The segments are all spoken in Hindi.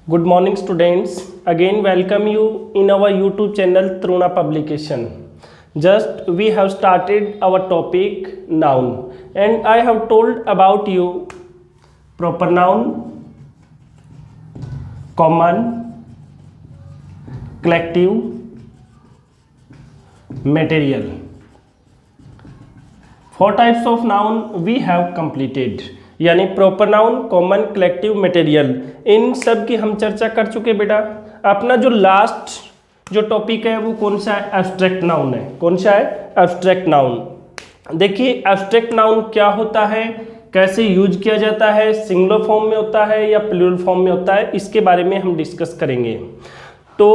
Good morning students. Again welcome you in our YouTube channel Truna Publication. Just we have started our topic noun and I have told about you proper noun, common, collective, material. 4 types of noun we have completed. यानी proper noun, common, collective, material, इन सब की हम चर्चा कर चुके बेटा। अपना जो लास्ट जो टॉपिक है वो कौन सा है? एब्स्ट्रैक्ट नाउन है। कौन सा है? Abstract noun. देखिए एब्स्ट्रैक्ट नाउन क्या होता है, कैसे यूज किया जाता है, सिंगुलर फॉर्म में होता है या प्लूरल फॉर्म में होता है, इसके बारे में हम डिस्कस करेंगे। तो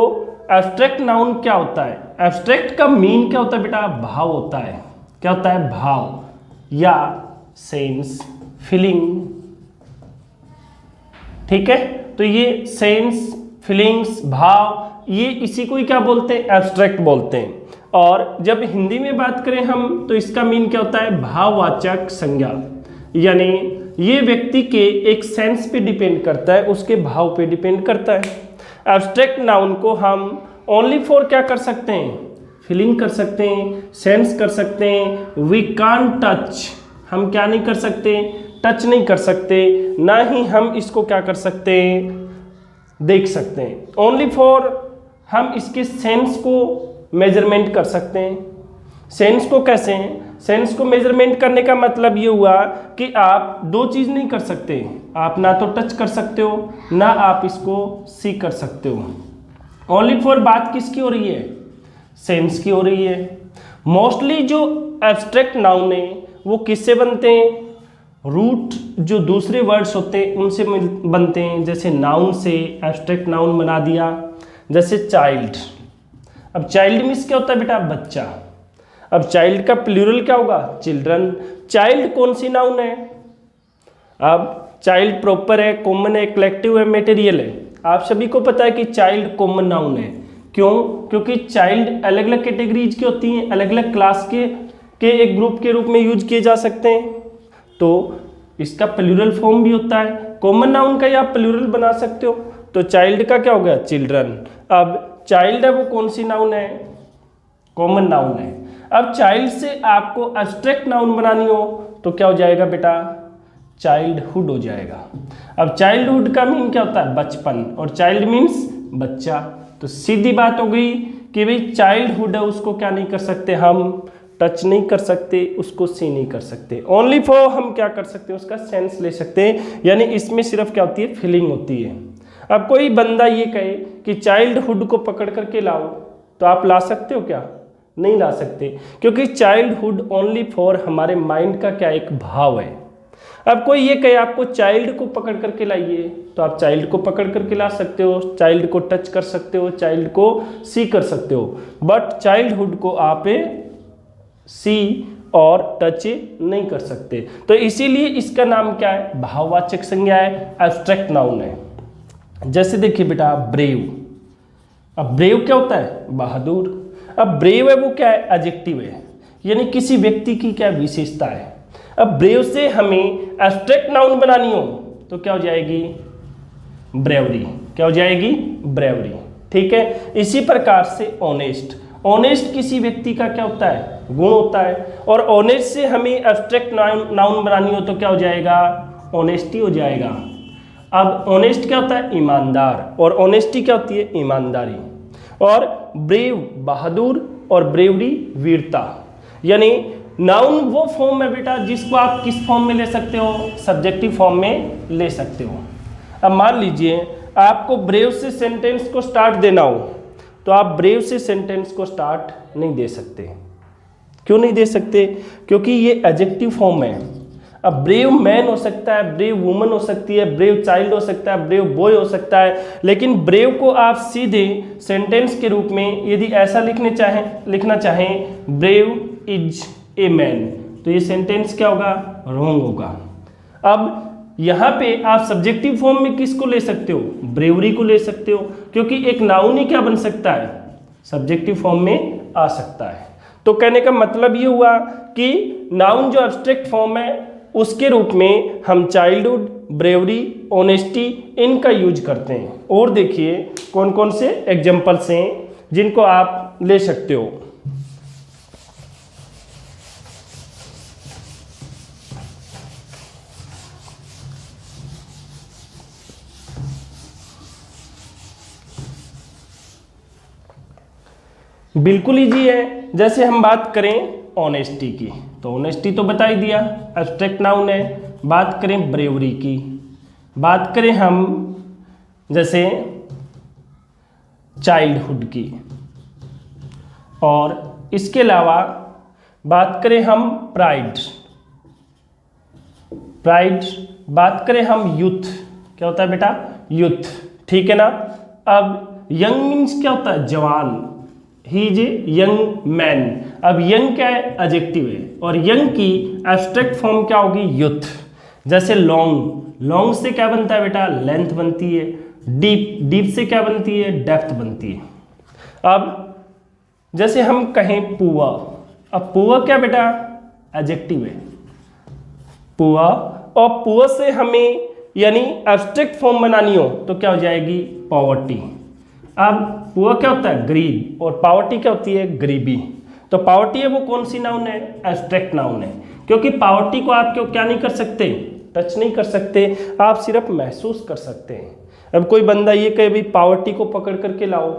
एब्स्ट्रैक्ट नाउन क्या होता है? एब्स्ट्रैक्ट का मीन क्या होता है बेटा? भाव होता है। क्या होता है? भाव या सेंस, फीलिंग। ठीक है, तो ये सेंस, फीलिंग्स, भाव, ये इसी को ही क्या बोलते हैं? एब्स्ट्रैक्ट बोलते हैं। और जब हिंदी में बात करें हम तो इसका मीन क्या होता है? भाववाचक संज्ञा। यानी ये व्यक्ति के एक सेंस पे डिपेंड करता है, उसके भाव पे डिपेंड करता है। एब्स्ट्रैक्ट नाउन को हम ओनली फॉर क्या कर सकते हैं? फीलिंग कर सकते हैं, सेंस कर सकते हैं। वी कांट टच, हम क्या नहीं कर सकते? टच नहीं कर सकते, ना ही हम इसको क्या कर सकते हैं? देख सकते हैं। ओनली फॉर हम इसके सेंस को मेजरमेंट कर सकते हैं। सेंस को कैसे हैं? सेंस को मेजरमेंट करने का मतलब ये हुआ कि आप दो चीज़ नहीं कर सकते। आप ना तो टच कर सकते हो, ना आप इसको सी कर सकते हो। ओनली फॉर बात किसकी हो रही है? सेंस की हो रही है। मोस्टली जो एब्स्ट्रैक्ट नाउन है वो किससे बनते हैं? रूट जो दूसरे वर्ड्स होते हैं उनसे बनते हैं। जैसे नाउन से एब्स्ट्रैक्ट नाउन बना दिया, जैसे चाइल्ड। अब चाइल्ड मीन्स क्या होता है बेटा? बच्चा। अब चाइल्ड का प्लूरल क्या होगा? चिल्ड्रन। चाइल्ड कौन सी नाउन है? अब चाइल्ड प्रॉपर है, कॉमन है, कलेक्टिव है, मटेरियल है। आप सभी को पता है कि चाइल्ड कॉमन नाउन है। क्यों? क्योंकि चाइल्ड अलग अलग कैटेगरीज की होती हैं, अलग अलग क्लास के एक ग्रुप के रूप में यूज किए जा सकते हैं। तो इसका प्लूरल फॉर्म भी होता है। कॉमन नाउन का आप प्लूरल बना सकते हो। तो चाइल्ड का क्या हो गया? चिल्ड्रन। अब चाइल्ड है वो कौन सी नाउन है? कॉमन नाउन है। अब चाइल्ड से आपको एब्स्ट्रैक्ट नाउन बनानी हो तो क्या हो जाएगा बेटा? चाइल्डहुड हो जाएगा। अब चाइल्डहुड का मीन क्या होता है? बचपन। और चाइल्ड मीन्स बच्चा। तो सीधी बात हो गई कि भाई चाइल्डहुड है उसको क्या नहीं कर सकते? हम टच नहीं कर सकते, उसको सी नहीं कर सकते। ओनली फॉर हम क्या कर सकते हैं? उसका सेंस ले सकते हैं। यानी इसमें सिर्फ क्या होती है? फीलिंग होती है। अब कोई बंदा ये कहे कि चाइल्डहुड को पकड़ करके लाओ, तो आप ला सकते हो क्या? नहीं ला सकते, क्योंकि चाइल्डहुड ओनली फॉर हमारे माइंड का क्या एक भाव है। अब कोई ये कहे आपको चाइल्ड को पकड़ करके लाइए, तो आप चाइल्ड को पकड़ करके ला सकते हो, चाइल्ड को टच कर सकते हो, चाइल्ड को सी कर सकते हो, बट चाइल्डहुड को आप सी और टच नहीं कर सकते। तो इसीलिए इसका नाम क्या है? भाववाचक संज्ञा है, एब्स्ट्रैक्ट नाउन है। जैसे देखिए बेटा ब्रेव। अब ब्रेव क्या होता है? बहादुर। अब ब्रेव है वो क्या है? एडजेक्टिव है, यानी किसी व्यक्ति की क्या विशेषता है। अब ब्रेव से हमें एब्स्ट्रैक्ट नाउन बनानी हो तो क्या हो जाएगी? ब्रेवरी। क्या हो जाएगी? ब्रेवरी। ठीक है। इसी प्रकार से ऑनेस्ट। ऑनेस्ट किसी व्यक्ति का क्या होता है? गुण होता है। और ऑनेस्ट से हमें एब्स्ट्रैक्ट नाउन बनानी हो तो क्या हो जाएगा? ऑनेस्टी हो जाएगा। अब ऑनेस्ट क्या होता है? ईमानदार। और ऑनेस्टी क्या होती है? ईमानदारी। और ब्रेव बहादुर, और ब्रेवरी वीरता। यानी नाउन वो फॉर्म है बेटा जिसको आप किस फॉर्म में ले सकते हो? सब्जेक्टिव फॉर्म में ले सकते हो। अब मान लीजिए आपको ब्रेव से सेंटेंस को स्टार्ट देना हो तो आप ब्रेव से सेंटेंस को स्टार्ट नहीं दे सकते। क्यों नहीं दे सकते? क्योंकि ये एडजेक्टिव फॉर्म है। अब ब्रेव मैन हो सकता है, ब्रेव वुमन हो सकती है, ब्रेव चाइल्ड हो सकता है, ब्रेव बॉय हो सकता है, लेकिन ब्रेव को आप सीधे सेंटेंस के रूप में यदि ऐसा लिखना चाहें ब्रेव इज ए मैन, तो ये सेंटेंस क्या होगा? रॉन्ग होगा। अब यहाँ पे आप सब्जेक्टिव फॉर्म में किसको ले सकते हो? ब्रेवरी को ले सकते हो, क्योंकि एक नाउन ही क्या बन सकता है? सब्जेक्टिव फॉर्म में आ सकता है। तो कहने का मतलब ये हुआ कि नाउन जो एब्स्ट्रैक्ट फॉर्म है उसके रूप में हम चाइल्डहुड, ब्रेवरी, ऑनेस्टी, इनका यूज करते हैं। और देखिए कौन कौन से एग्जाम्पल्स हैं जिनको आप ले सकते हो। बिल्कुल इजी है। जैसे हम बात करें ऑनेस्टी की, तो ऑनेस्टी तो बता ही दिया, एब्स्ट्रैक्ट नाउन है। बात करें ब्रेवरी की, बात करें हम जैसे चाइल्डहुड की, और इसके अलावा बात करें हम प्राइड, बात करें हम यूथ, क्या होता है बेटा, यूथ, ठीक है ना। अब यंग मीन्स क्या होता है, जवान, he is a young man. अब यंग क्या है, एडजेक्टिव है, और यंग की एब्स्ट्रैक्ट फॉर्म क्या होगी, यूथ। जैसे लॉन्ग, लॉन्ग से क्या बनता है बेटा, लेंथ बनती है। डीप, डीप से क्या बनती है, डेप्थ बनती है। अब जैसे हम कहें पुआ, अब पुआ क्या बेटा, एडजेक्टिव है, पुआ, और पुआ से हमें यानी एब्स्ट्रैक्ट फॉर्म बनानी हो तो क्या हो जाएगी, पॉवर्टी। अब पुअर क्या होता है, गरीब, और पावर्टी क्या होती है, गरीबी। तो पावर्टी है वो कौन सी नाउन है, एब्स्ट्रैक्ट नाउन है, क्योंकि पावर्टी को आप क्यों क्या नहीं कर सकते, टच नहीं कर सकते, आप सिर्फ महसूस कर सकते हैं। अब कोई बंदा ये कहे भाई पावर्टी को पकड़ करके लाओ,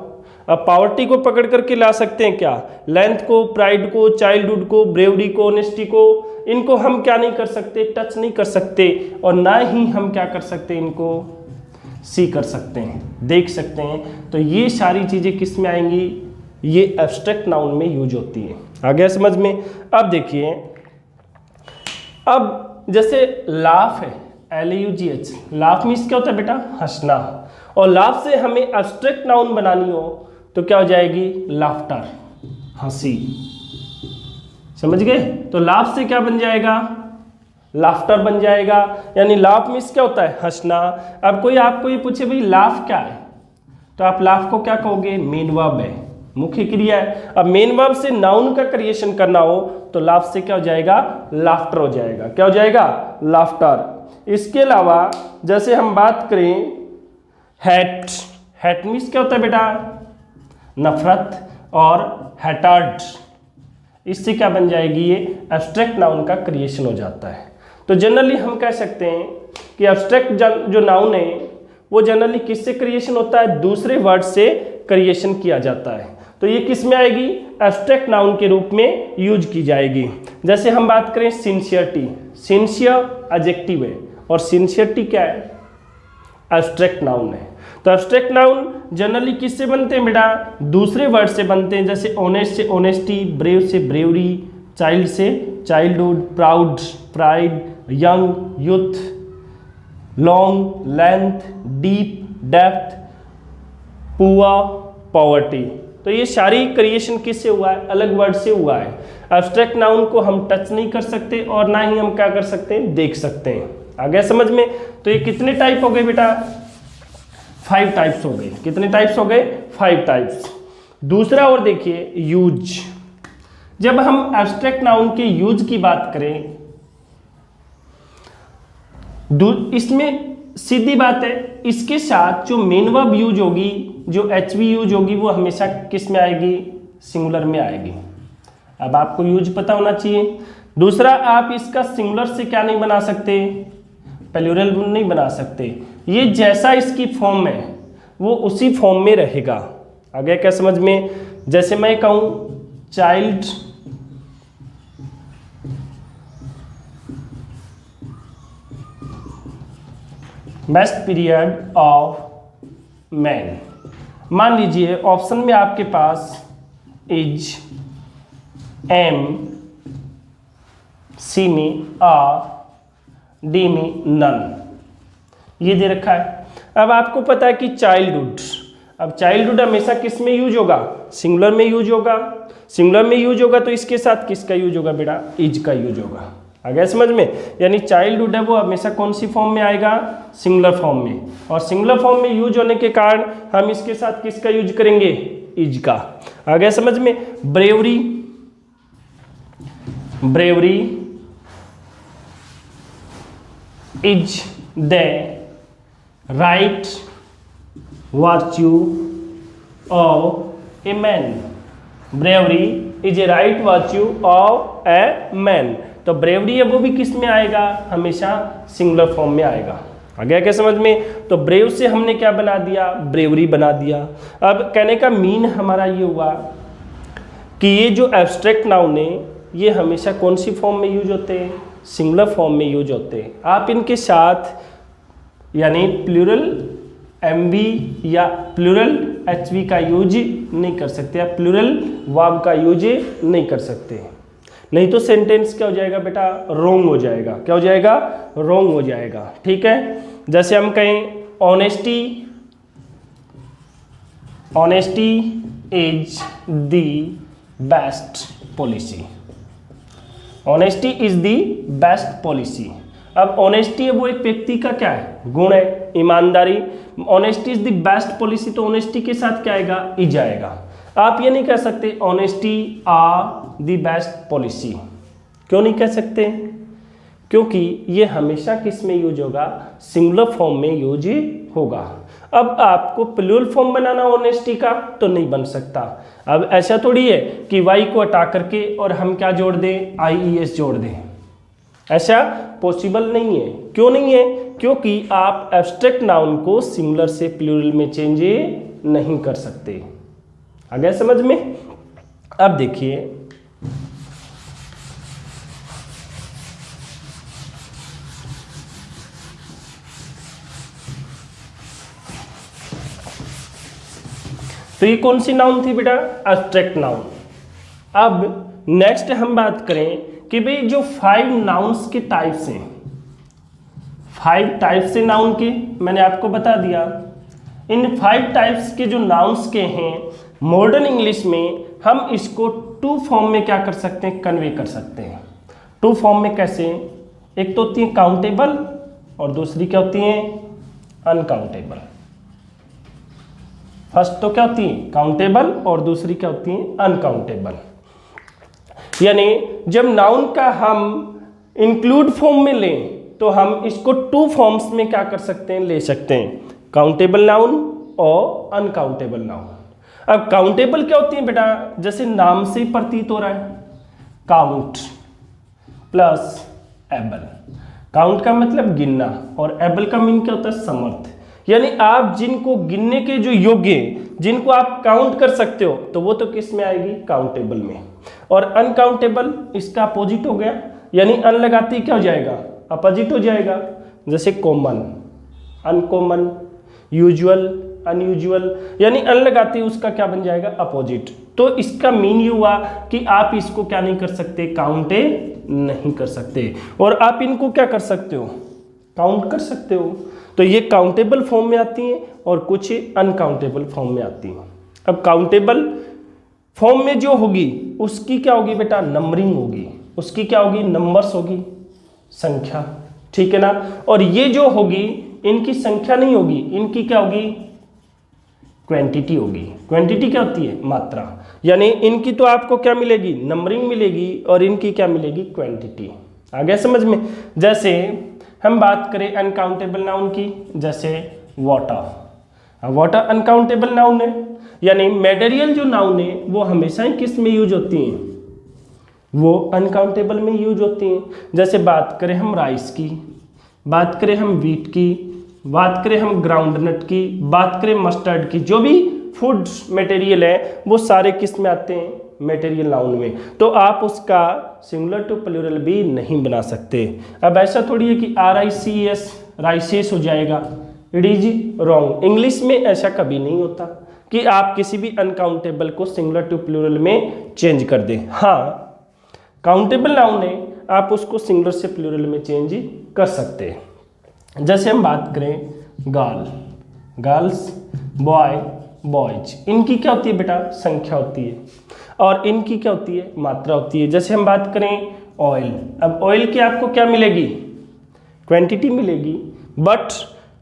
अब पावर्टी को पकड़ करके ला सकते हैं क्या, लेंथ को, प्राइड को, चाइल्डहुड को, ब्रेवरी को, ऑनेस्टी को, इनको हम क्या नहीं कर सकते, टच नहीं कर सकते, और ना ही हम क्या कर सकते, इनको सी कर सकते हैं, देख सकते हैं। तो ये सारी चीज़ें किस में आएंगी, ये एब्स्ट्रैक्ट नाउन में यूज होती है। आ गया समझ में। अब देखिए, अब जैसे लाफ है, LAUGH, लाफ मीन्स क्या होता है बेटा, हंसना, और लाफ से हमें एब्स्ट्रैक्ट नाउन बनानी हो तो क्या हो जाएगी, लाफ्टर, हंसी, समझ गए। तो लाफ से क्या बन जाएगा, लाफ्टर बन जाएगा। यानी लाफ मीन्स क्या होता है, हंसना। अब कोई आपको ये पूछे भाई लाफ क्या है, तो आप लाफ को क्या कहोगे, मेन वर्ब है, मुख्य क्रिया है। अब मेन वर्ब से नाउन का क्रिएशन करना हो तो लाफ से क्या हो जाएगा, लाफ्टर हो जाएगा। क्या हो जाएगा, लाफ्टर। इसके अलावा जैसे हम बात करें हैट, हैट मीन्स क्या होता है बेटा, नफरत, और हैटार्ड, इससे क्या बन जाएगी, ये एब्स्ट्रैक्ट नाउन का क्रिएशन हो जाता है। तो जनरली हम कह सकते हैं कि एब्स्ट्रैक्ट जो नाउन है वो जनरली किससे क्रिएशन होता है, दूसरे वर्ड से क्रिएशन किया जाता है। तो ये किस में आएगी, एब्स्ट्रैक्ट नाउन के रूप में यूज की जाएगी। जैसे हम बात करें सिंसियरिटी, सिंसियर एडजेक्टिव है, और सिंसियरिटी क्या है, एब्स्ट्रैक्ट नाउन है। तो एब्स्ट्रैक्ट नाउन जनरली किससे बनते हैं बेटा, दूसरे वर्ड से बनते हैं। जैसे ऑनेस्ट से ऑनेस्टी, ब्रेव से ब्रेवरी, चाइल्ड से childhood, proud, pride, young, youth, long, length, deep, depth, poor, poverty. तो ये सारी क्रिएशन किससे हुआ है, अलग वर्ड से हुआ है। एब्स्ट्रैक्ट नाउन को हम टच नहीं कर सकते, और ना ही हम क्या कर सकते हैं, देख सकते हैं। आ गया समझ में। तो ये कितने टाइप हो गए बेटा, 5 टाइप्स हो गए। कितने टाइप्स हो गए, 5 टाइप्स। दूसरा और देखिए, यूज। जब हम एब्स्ट्रैक्ट नाउन के यूज की बात करें, इसमें सीधी बात है, इसके साथ जो मेन वर्ब यूज होगी, जो HV यूज होगी, वो हमेशा किस में आएगी, सिंगुलर में आएगी। अब आपको यूज पता होना चाहिए। दूसरा, आप इसका सिंगुलर से क्या नहीं बना सकते, प्लूरल नहीं बना सकते। ये जैसा इसकी फॉर्म है वो उसी फॉर्म में रहेगा। आ गया क्या समझ में। जैसे मैं कहूँ child best period of man, मान लीजिए ऑप्शन में आपके पास इज, एम, सी में आर, डी में नन, ये दे रखा है। अब आपको पता है कि चाइल्डहुड, अब चाइल्डहुड हमेशा किस में यूज होगा, सिंगुलर में यूज होगा। सिंगुलर में यूज होगा तो इसके साथ किसका यूज होगा बेटा, इज का यूज होगा। आ गया समझ में। यानी चाइल्डहुड है वो हमेशा कौन सी फॉर्म में आएगा, सिंगुलर फॉर्म में, और सिंगुलर फॉर्म में यूज होने के कारण हम इसके साथ किसका यूज करेंगे, इज का। आ गया समझ में। Bravery, bravery, is the right virtue of a man. Bravery is a right virtue of a man. तो ब्रेवरी है वो भी किस में आएगा, हमेशा सिंगुलर फॉर्म में आएगा। आ गया क्या समझ में? तो ब्रेव से हमने क्या बना दिया, ब्रेवरी बना दिया। अब कहने का मीन हमारा ये हुआ कि ये जो एब्स्ट्रैक्ट नाउन है ये हमेशा कौन सी फॉर्म में यूज होते हैं, सिंगुलर फॉर्म में यूज होते हैं। आप इनके साथ यानी प्लूरल एमवी या प्लूरल एचवी का यूज नहीं कर सकते, या प्लूरल वर्ब का यूज नहीं कर सकते, नहीं तो सेंटेंस क्या हो जाएगा बेटा, रॉन्ग हो जाएगा। क्या हो जाएगा, रॉन्ग हो जाएगा। ठीक है, जैसे हम कहें honesty, honesty is the best policy. Honesty is the best policy. अब ऑनेस्टी है वो एक व्यक्ति का क्या है, गुण है, ईमानदारी। Honesty is the best policy, तो ऑनेस्टी के साथ क्या आएगा, इज आएगा। आप ये नहीं कह सकते honesty are the best policy. क्यों नहीं कह सकते? क्योंकि ये हमेशा किस में यूज होगा, सिंगुलर फॉर्म में यूज होगा। अब आपको प्लूरल फॉर्म बनाना ऑनेस्टी का तो नहीं बन सकता। अब ऐसा थोड़ी है कि वाई को हटा करके और हम क्या जोड़ दें, IES जोड़ दें, ऐसा पॉसिबल नहीं है। क्यों नहीं है? क्योंकि आप एब्स्ट्रैक्ट नाउन को सिंगुलर से प्लूरल में चेंज नहीं कर सकते। आ गया समझ में? अब देखिए तो ये कौन सी नाउन थी बेटा, एब्स्ट्रैक्ट नाउन। अब नेक्स्ट हम बात करें कि भाई जो 5 नाउन्स के टाइप्स हैं, 5 टाइप्स से नाउन के मैंने आपको बता दिया। इन 5 टाइप्स के जो नाउन्स के हैं मॉडर्न इंग्लिश में हम इसको 2 फॉर्म में क्या कर सकते हैं, कन्वे कर सकते हैं। 2 फॉर्म में कैसे, एक तो होती है काउंटेबल और दूसरी क्या होती है, अनकाउंटेबल। फर्स्ट तो क्या होती है काउंटेबल और दूसरी क्या होती है अनकाउंटेबल। यानी जब नाउन का हम इंक्लूड फॉर्म में लें तो हम इसको 2 फॉर्म्स में क्या कर सकते हैं, ले सकते हैं, काउंटेबल नाउन और अनकाउंटेबल नाउन। अब काउंटेबल क्या होती है बेटा, जैसे नाम से ही प्रतीत हो रहा है, काउंट प्लस एबल। काउंट का मतलब गिनना और एबल का मीन क्या होता है, समर्थ। यानी आप जिनको गिनने के जो योग्य, जिनको आप काउंट कर सकते हो, तो वो तो किस में आएगी, काउंटेबल में। और अनकाउंटेबल इसका अपोजिट हो गया, यानी अन लगाते ही क्या हो जाएगा, अपोजिट हो जाएगा। जैसे कॉमन, अनकॉमन, यूजुअल, अनयूजुअल, यानी अन लगाते ही उसका क्या बन जाएगा, अपोजिट। तो इसका मीन ये हुआ कि आप इसको क्या नहीं कर सकते, काउंटे नहीं कर सकते, और आप इनको क्या कर सकते हो, काउंट कर सकते हो। तो ये काउंटेबल फॉर्म में आती हैं और कुछ अनकाउंटेबल फॉर्म में आती हैं। अब काउंटेबल फॉर्म में जो होगी उसकी क्या होगी बेटा, नंबरिंग होगी, उसकी क्या होगी, नंबर्स होगी, संख्या, ठीक है ना। और ये जो होगी इनकी संख्या नहीं होगी, इनकी क्या होगी, क्वांटिटी होगी। क्वांटिटी क्या होती है, मात्रा। यानी इनकी तो आपको क्या मिलेगी, नंबरिंग मिलेगी, और इनकी क्या मिलेगी, क्वांटिटी। आ गया समझ में? जैसे हम बात करें अनकाउंटेबल नाउन की, जैसे वाटर। वाटर अनकाउंटेबल नाउन है, यानी मटेरियल जो नाउन है वो हमेशा ही किस में यूज होती हैं, वो अनकाउंटेबल में यूज होती हैं। जैसे बात करें हम राइस की, बात करें हम व्हीट की, बात करें हम ग्राउंडनट की, बात करें मस्टर्ड की, जो भी फूड मटेरियल है वो सारे किस में आते हैं, मटेरियल नाउन में। तो आप उसका सिंगुलर टू प्लूरल भी नहीं बना सकते। अब ऐसा थोड़ी है कि RICES राइसेस हो जाएगा, इट इज रॉन्ग। इंग्लिश में ऐसा कभी नहीं होता कि आप किसी भी अनकाउंटेबल को सिंगुलर टू प्लूरल में चेंज कर दें। हाँ, काउंटेबल नाउन है, आप उसको सिंगुलर से प्लूरल में चेंज कर सकते हैं। जैसे हम बात करें गर्ल, गर्ल्स, बॉय, बॉयज, इनकी क्या होती है बेटा, संख्या होती है, और इनकी क्या होती है, मात्रा होती है। जैसे हम बात करें ऑयल, अब ऑयल की आपको क्या मिलेगी, क्वांटिटी मिलेगी। But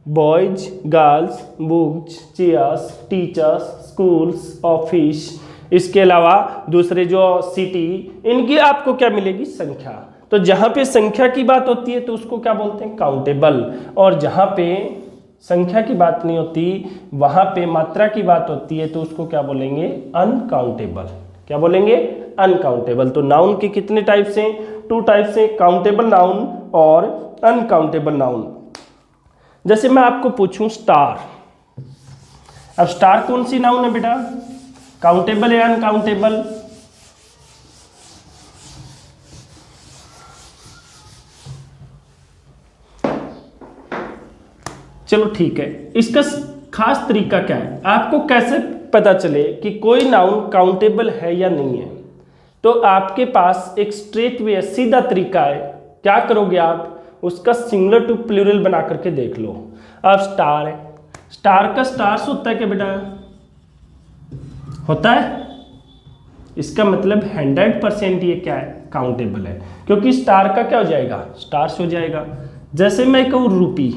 boys, girls, books, chairs, teachers, schools, office, इसके अलावा दूसरे जो सिटी, इनकी आपको क्या मिलेगी, संख्या। तो जहाँ पे संख्या की बात होती है तो उसको क्या बोलते हैं, काउंटेबल। और जहाँ पे संख्या की बात नहीं होती, वहाँ पे मात्रा की बात होती है तो उसको क्या बोलेंगे, अनकाउंटेबल। क्या बोलेंगे, अनकाउंटेबल। तो नाउन के कितने टाइप्स हैं, 2 टाइप्स हैं, काउंटेबल नाउन और अनकाउंटेबल नाउन। जैसे मैं आपको पूछूं स्टार, अब स्टार कौन सी नाउन है बेटा, काउंटेबल या अनकाउंटेबल? चलो ठीक है, इसका खास तरीका क्या है, आपको कैसे पता चले कि कोई नाउन काउंटेबल है या नहीं है? तो आपके पास एक स्ट्रेट वे, सीधा तरीका है। क्या करोगे आप, उसका सिंगुलर टू प्लूरल बना करके देख लो। अब स्टार है, स्टार का स्टार्स होता है क्या बेटा, होता है? इसका मतलब 100% ये क्या है, काउंटेबल है, क्योंकि स्टार का क्या हो जाएगा, स्टार्स हो जाएगा। जैसे मैं कहूँ रूपी,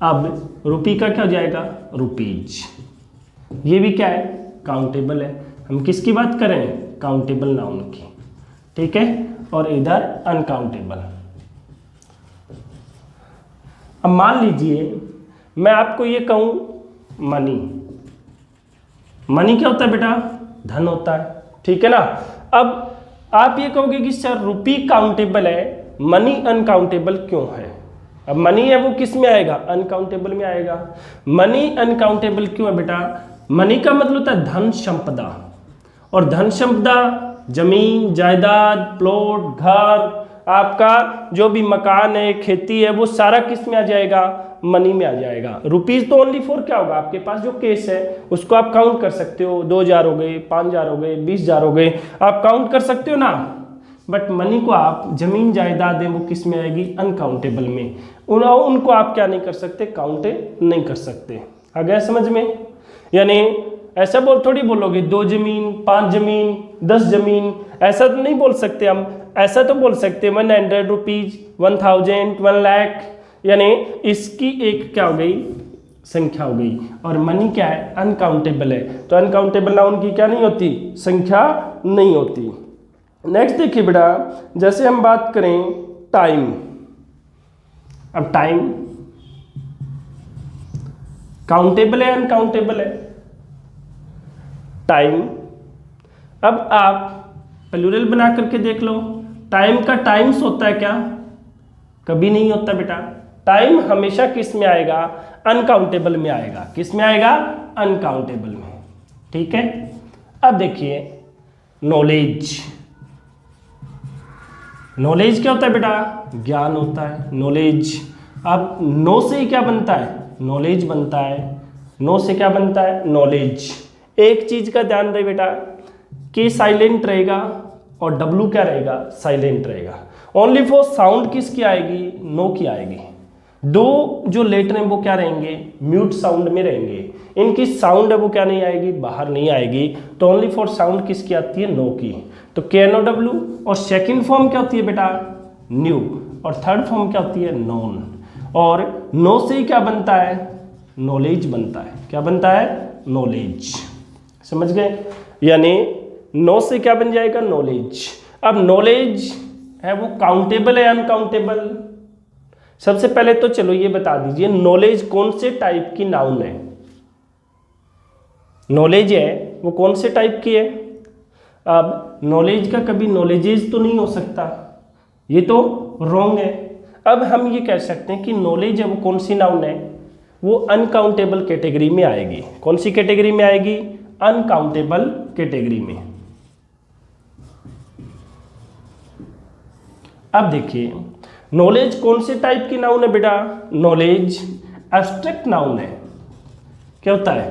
अब रुपी का क्या हो जाएगा, रुपीज। ये भी क्या है, काउंटेबल है। हम किसकी बात करें, काउंटेबल नाउन की, ठीक है। और इधर अनकाउंटेबल। अब मान लीजिए मैं आपको ये कहूं मनी, मनी क्या होता है बेटा, धन होता है, ठीक है ना। अब आप ये कहोगे कि सर रुपी काउंटेबल है, मनी अनकाउंटेबल क्यों है? अब मनी है वो किस में आएगा, अनकाउंटेबल में आएगा। मनी अनकाउंटेबल क्यों है बेटा, मनी का मतलब होता है धन संपदा, और धन संपदा जमीन जायदाद प्लॉट घर, आपका जो भी मकान है खेती है, वो सारा किस में आ जाएगा, मनी में आ जाएगा। रुपीज तो ओनली फॉर क्या होगा, आपके पास जो केस है उसको आप काउंट कर सकते हो, 2000 हो गए, 5000 हो गए, 20000 हो गए, आप काउंट कर सकते हो ना। बट मनी को आप, जमीन जायदाद है वो किस में आएगी, अनकाउंटेबल में। उनको आप क्या नहीं कर सकते, काउंट नहीं कर सकते। आ गया समझ में? यानी ऐसा थोड़ी बोलोगे 2 जमीन 5 जमीन 10 जमीन, ऐसा तो नहीं बोल सकते हम। ऐसा तो बोल सकते 100 रुपीज, 1000, 1 लाख, यानी इसकी एक क्या हो गई, संख्या हो गई। और मनी क्या है, अनकाउंटेबल है, तो अनकाउंटेबल नाउन की क्या नहीं होती, संख्या नहीं होती। नेक्स्ट देखिए बेटा, जैसे हम बात करें टाइम। अब टाइम काउंटेबल है अनकाउंटेबल है, टाइम। अब आप प्लूरल बना करके देख लो, टाइम का टाइम्स होता है क्या, कभी नहीं होता बेटा। टाइम हमेशा किस में आएगा, अनकाउंटेबल में आएगा। किस में आएगा, अनकाउंटेबल में, ठीक है। अब देखिए नॉलेज, नॉलेज क्या होता है बेटा, ज्ञान होता है, नॉलेज। अब नो से ही क्या बनता है, नॉलेज बनता है। नो से क्या बनता है, नॉलेज। एक चीज का ध्यान रहे बेटा, के साइलेंट रहेगा और डब्लू क्या रहेगा, साइलेंट रहेगा। ओनली फॉर साउंड किसकी आएगी, नो की आएगी। दो जो लेटर हैं वो क्या रहेंगे, म्यूट साउंड में रहेंगे। इनकी साउंड है वो क्या नहीं आएगी, बाहर नहीं आएगी। तो ओनली फॉर साउंड किसकी आती है, नो की। तो KNOW। और सेकंड फॉर्म क्या होती है बेटा, न्यू। और थर्ड फॉर्म क्या होती है, नॉन। और नो से ही क्या बनता है, नॉलेज बनता है। क्या बनता है, नॉलेज। समझ गए? यानी नो से क्या बन जाएगा, नॉलेज। अब नॉलेज है वो काउंटेबल है अनकाउंटेबल? सबसे पहले तो चलो ये बता दीजिए, नॉलेज कौन से टाइप की नाउन है। नॉलेज है वो कौन से टाइप की है। अब नॉलेज का कभी नॉलेजेस तो नहीं हो सकता, ये तो रॉन्ग है। अब हम ये कह सकते हैं कि नॉलेज है वो कौन सी नाउन है, वो अनकाउंटेबल कैटेगरी में आएगी। कौन सी कैटेगरी में आएगी, अनकाउंटेबल कैटेगरी में। अब देखिए नॉलेज कौन से टाइप की नाउन है बेटा, नॉलेज एब्स्ट्रैक्ट नाउन है। क्या होता है,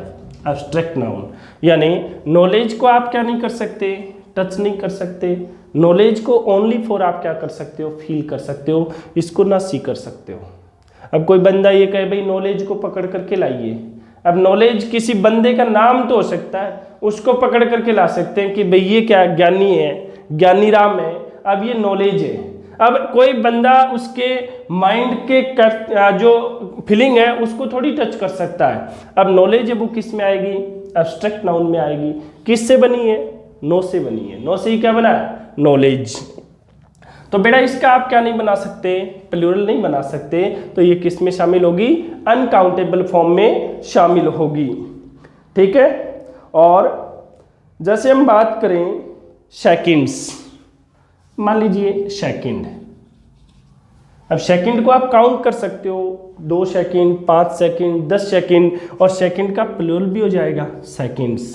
एब्स्ट्रैक्ट नाउन। यानी नॉलेज को आप क्या नहीं कर सकते, टच नहीं कर सकते। नॉलेज को ओनली फॉर आप क्या कर सकते हो, फील कर सकते हो, इसको ना सी कर सकते हो। अब कोई बंदा ये कहे भाई नॉलेज को पकड़ करके लाइए, अब नॉलेज किसी बंदे का नाम तो हो सकता है, उसको पकड़ करके ला सकते हैं कि भाई ये क्या ज्ञानी है, ज्ञानी राम है, अब ये नॉलेज है। अब कोई बंदा उसके माइंड के जो फीलिंग है उसको थोड़ी टच कर सकता है। अब नॉलेज है वो किस में आएगी, एब्स्ट्रैक्ट नाउन में आएगी। किस से बनी है, नो से बनी है। नो से ही क्या बना है, नॉलेज। तो बेटा इसका आप क्या नहीं बना सकते, प्लूरल नहीं बना सकते, तो ये किस में शामिल होगी, अनकाउंटेबल फॉर्म में शामिल होगी। ठीक है। और जैसे हम बात करें सेकंड्स, मान लीजिए सेकंड, अब सेकंड को आप काउंट कर सकते हो, 2 सेकंड, 5 सेकंड, 10 सेकंड, और सेकंड का प्लूरल भी हो जाएगा सेकंड्स,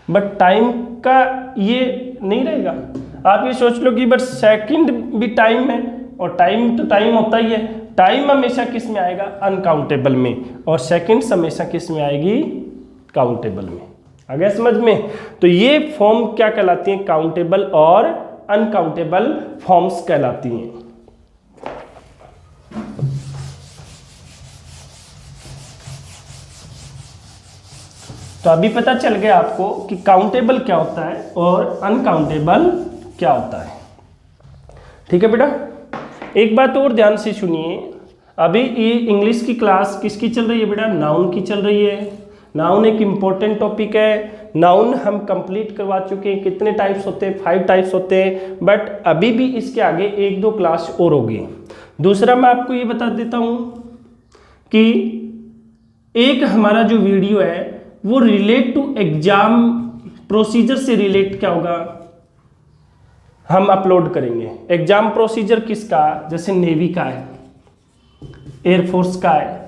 बट टाइम का ये नहीं रहेगा। आप ये सोच लो कि बट सेकंड भी टाइम है, और टाइम तो टाइम होता ही है, टाइम हमेशा किस में आएगा, अनकाउंटेबल में, और सेकंड्स हमेशा किस में आएगी, काउंटेबल में। आ गया समझ में। तो ये फॉर्म क्या कहलाती हैं, काउंटेबल और अनकाउंटेबल फॉर्म्स कहलाती हैं। तो अभी पता चल गया आपको कि काउंटेबल क्या होता है और अनकाउंटेबल क्या होता है। ठीक है बेटा, एक बात और ध्यान से सुनिए, अभी ये इंग्लिश की क्लास किसकी चल रही है बेटा, नाउन की चल रही है। नाउन एक इम्पोर्टेंट टॉपिक है। नाउन हम कंप्लीट करवा चुके हैं, कितने टाइप्स होते हैं, 5 टाइप्स होते हैं, बट अभी भी इसके आगे 1-2 क्लास और होगी। दूसरा मैं आपको ये बता देता हूँ कि एक हमारा जो वीडियो है वो रिलेट टू एग्जाम प्रोसीजर से रिलेट क्या होगा, हम अपलोड करेंगे। एग्जाम प्रोसीजर किसका, जैसे नेवी का है, एयरफोर्स का है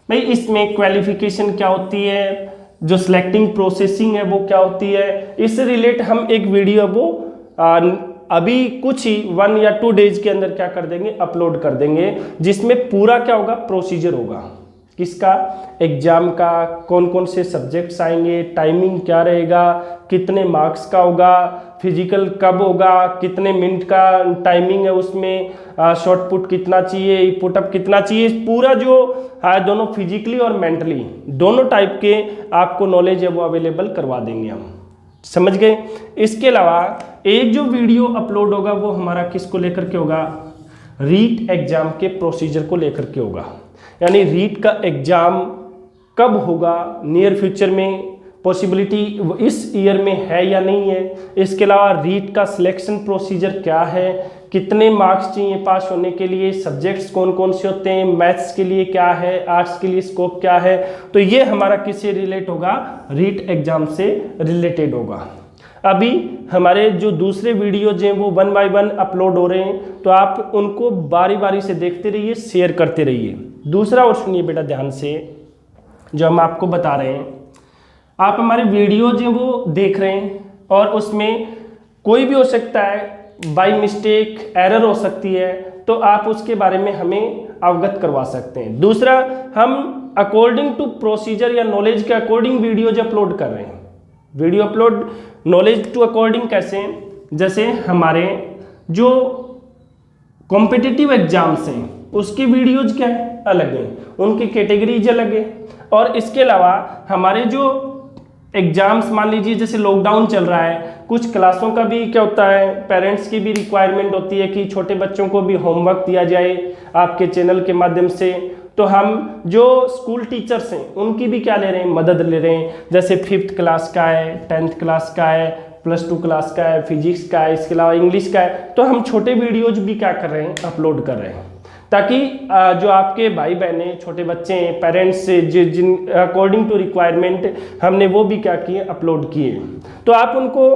भाई, इसमें क्वालिफिकेशन क्या होती है, जो सिलेक्टिंग प्रोसेसिंग है वो क्या होती है, इससे रिलेट हम एक वीडियो वो अभी कुछ ही 1 या 2 डेज के अंदर क्या कर देंगे, अपलोड कर देंगे, जिसमें पूरा क्या होगा, प्रोसीजर होगा किसका, एग्जाम का, कौन कौन से सब्जेक्ट्स आएंगे, टाइमिंग क्या रहेगा, कितने मार्क्स का होगा, फिजिकल कब होगा, कितने मिनट का टाइमिंग है उसमें, शॉर्ट पुट कितना चाहिए, पुटअप कितना चाहिए, पूरा जो दोनों फिजिकली और मेंटली दोनों टाइप के आपको नॉलेज है वो अवेलेबल करवा देंगे हम। समझ गए। इसके अलावा एक जो वीडियो अपलोड होगा वो हमारा किसको लेकर के होगा, रीट एग्जाम के प्रोसीजर को लेकर के होगा, यानी रीट का एग्जाम कब होगा, नियर फ्यूचर में पॉसिबिलिटी इस ईयर में है या नहीं है। इसके अलावा रीट का सिलेक्शन प्रोसीजर क्या है, कितने मार्क्स चाहिए पास होने के लिए, सब्जेक्ट्स कौन कौन से होते हैं, मैथ्स के लिए क्या है, आर्ट्स के लिए स्कोप क्या है, तो ये हमारा किससे रिलेट होगा, रीट एग्जाम से रिलेटेड होगा। अभी हमारे जो दूसरे वीडियोज हैं वो 1 बाय 1 अपलोड हो रहे हैं, तो आप उनको बारी बारी से देखते रहिए, शेयर करते रहिए। दूसरा और सुनिए बेटा ध्यान से, जो हम आपको बता रहे हैं, आप हमारे वीडियोज हैं वो देख रहे हैं और उसमें कोई भी हो सकता है, बाय मिस्टेक एरर हो सकती है, तो आप उसके बारे में हमें अवगत करवा सकते हैं। दूसरा, हम अकॉर्डिंग टू प्रोसीजर या नॉलेज के अकॉर्डिंग वीडियोज अपलोड कर रहे हैं। Video upload knowledge to according कैसे, जैसे हमारे जो कॉम्पिटिटिव एग्जाम्स हैं उसकी वीडियोज क्या है, अलग हैं, उनकी कैटेगरीज अलग है। और इसके अलावा हमारे जो एग्जाम्स, मान लीजिए जैसे लॉकडाउन चल रहा है, कुछ क्लासों का भी क्या होता है, पेरेंट्स की भी रिक्वायरमेंट होती है कि छोटे बच्चों को भी होमवर्क दिया जाए आपके चैनल के माध्यम से, तो हम जो स्कूल टीचर्स हैं उनकी भी क्या ले रहे हैं, मदद ले रहे हैं। जैसे 5th क्लास का है, 10th क्लास का है, +2 क्लास का है, फिजिक्स का है, इसके अलावा इंग्लिश का है, तो हम छोटे वीडियोज भी क्या कर रहे हैं, अपलोड कर रहे हैं, ताकि जो आपके भाई बहने छोटे बच्चे हैं, पेरेंट्स से जिन अकॉर्डिंग टू रिक्वायरमेंट हमने वो भी क्या किए, अपलोड किए। तो आप उनको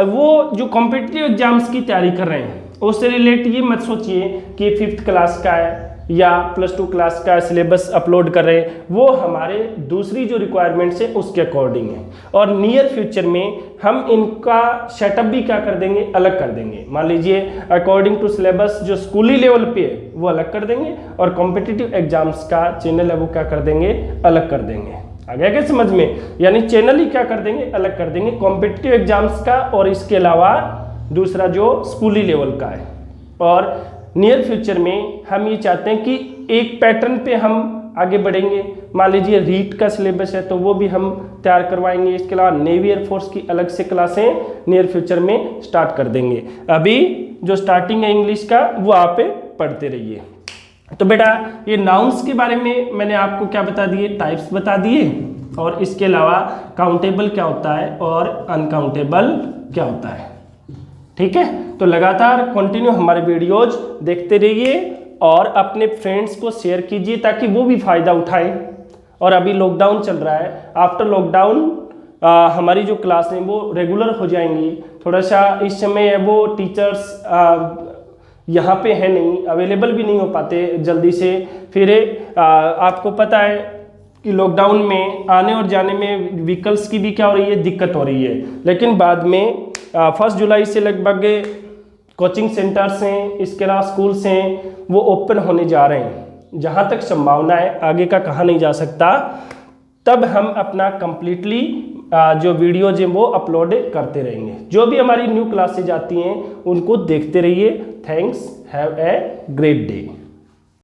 वो जो कॉम्पिटिटिव एग्जाम्स की तैयारी कर रहे हैं उससे रिलेट ये मत सोचिए कि 5th क्लास का है या +2 क्लास का सिलेबस अपलोड कर रहे हैं, वो हमारे दूसरी जो रिक्वायरमेंट्स है उसके अकॉर्डिंग है। और नियर फ्यूचर में हम इनका सेटअप भी क्या कर देंगे, अलग कर देंगे। मान लीजिए अकॉर्डिंग टू सिलेबस जो स्कूली लेवल पे है वो अलग कर देंगे, और कॉम्पिटिटिव एग्जाम्स का चैनल है वो क्या कर देंगे, अलग कर देंगे। आ गया क्या समझ में, यानी चैनल ही क्या कर देंगे, अलग कर देंगे, कॉम्पिटिटिव एग्जाम्स का और इसके अलावा दूसरा जो स्कूली लेवल का है। और नियर फ्यूचर में हम ये चाहते हैं कि एक पैटर्न पे हम आगे बढ़ेंगे। मान लीजिए रीट का सिलेबस है तो वो भी हम तैयार करवाएंगे। इसके अलावा नेवी एयरफोर्स की अलग से क्लासें नियर फ्यूचर में स्टार्ट कर देंगे। अभी जो स्टार्टिंग है इंग्लिश का वो आप पढ़ते रहिए। तो बेटा ये नाउन्स के बारे में मैंने आपको क्या बता दिए, टाइप्स बता दिए, और इसके अलावा काउंटेबल क्या होता है और अनकाउंटेबल क्या होता है। ठीक है, तो लगातार कंटिन्यू हमारे वीडियोज देखते रहिए और अपने फ्रेंड्स को शेयर कीजिए ताकि वो भी फ़ायदा उठाएं। और अभी लॉकडाउन चल रहा है, आफ्टर लॉकडाउन हमारी जो क्लास है वो रेगुलर हो जाएंगी। थोड़ा सा इस समय वो टीचर्स यहाँ पे है नहीं, अवेलेबल भी नहीं हो पाते जल्दी से। फिर आपको पता है कि लॉकडाउन में आने और जाने में व्हीकल्स की भी क्या हो रही है, दिक्कत हो रही है। लेकिन बाद में 1 जुलाई से लगभग कोचिंग सेंटर्स हैं, इसके अलावा स्कूल्स हैं, वो ओपन होने जा रहे हैं। जहाँ तक संभावना है, आगे का कहा नहीं जा सकता, तब हम अपना कंप्लीटली जो वीडियोज हैं वो अपलोड करते रहेंगे। जो भी हमारी न्यू क्लासेज आती हैं उनको देखते रहिए। Thanks, have a great day.